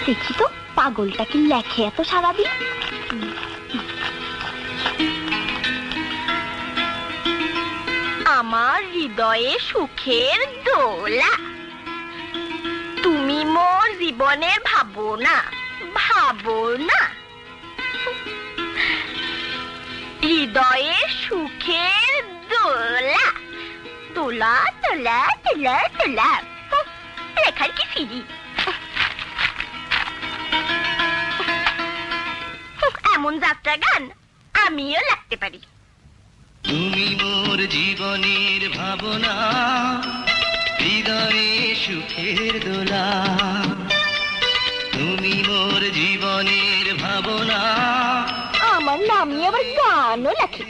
দেখি তো পাগলটা কি লেখে এত সারাদিন। আমার হৃদয়ে সুখের দোলা, তুমি মোর জীবনের ভাবনা, ভাবনা। হৃদয়ে সুখের দোলা, দোলা দোলা দোলা দোলা। লেখার কি সিঁড়ি, এমন যাত্রা গান আমিও লাগতে পারি। তুমি মোর জীবনের ভাবনা, হৃদয়ে সুখের দোলা। তুমি মোর জীবনের ভাবনা, আমার নামই আবার গানও লেখে।